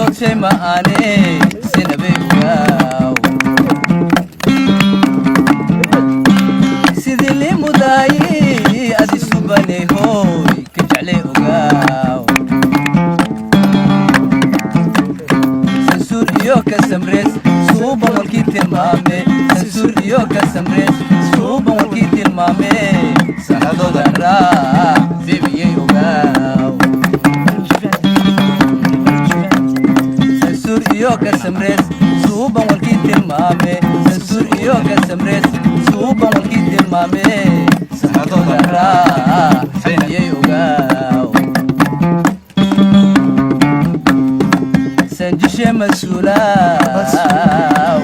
sochay ma ane sinabay ugaw sidii li mudaayi adi subane hooy ka jeclay ugaw sansur iyo ka samrees suuban walkii tilmaame sansur iyo ka samrees suuban walkii tilmaame sanadooda raa bibiyay ugaw sansur iyo ka samrees suuban walkii tilmaame sansur iyo ka samrees suuban walkii tilmaame sanadooda raa bibiyay ugaw sanjishe masulaw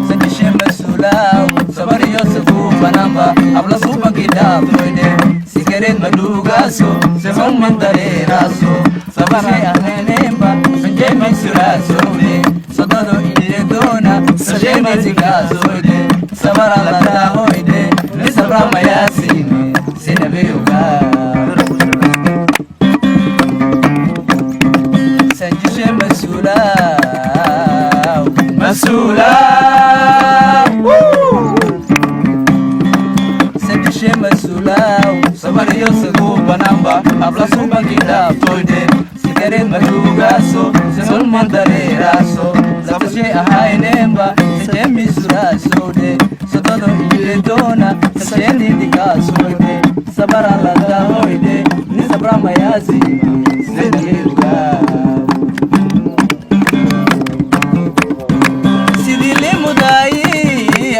sanjishe masulaw sabar iyo safu banamba habla suban kidafroide sigaret madugaso sefon mandareeraso sabare ahenemba sanje misurasoide sadado iredona sanje masigasoide sabara ladahoide nisabra mayasine sinabeuga sanjishe sanjishe masulaw sabar iyo sagu banamba habla suban kidaftoide sigaret madugaso sefon mandareeraso sabashe ahaynemba sanje misurasode sadado iredona sanje nidikasoide sabara ladahoide nisabra mayasine sinabeuga sidii li mudaayi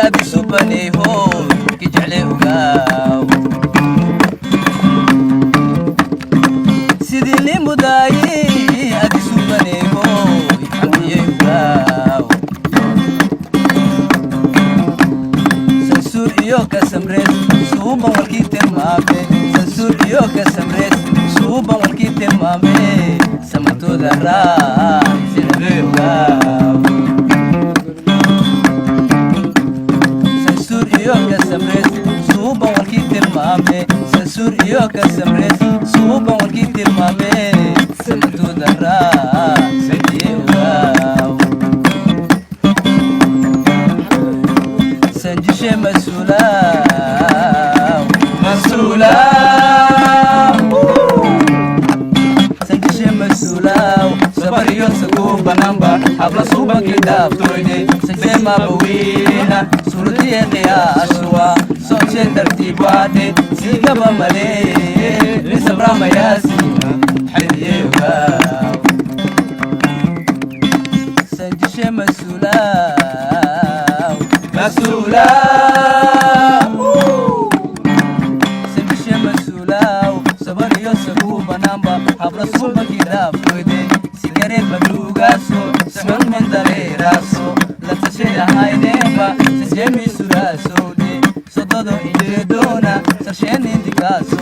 adi subane hooy ka jeclay ugaw sidii li mudaayi adi subane hooy xamdiyay ugaw sansur iyo ka samrees suuban walkii tilmaame sansur iyo ka samrees suuban walkii tilmaame samatooda raa sinabay ugaw sansur iyo ka samrees suuban walkii tilmaame sansur iyo ka samrees suuban walkii tilmaame samatooda raa bibiyay ugaw sanjishe masulaw sanjishe masulaw sabar iyo sagu banamba habla suban kidaftoide sanje mabawina surutiye qiyaashuwa sochay tartiibwaade sigaba male nisabra mayasina xidiyay ugaw sanjishe masulaw sanjishe masulaw sabar iyo sagu banamba habla suban kidaftoide sigaret madugaso sefon mandareeraso latashay ahaynemba sanje misurasode sadado iredona sasheen indikaso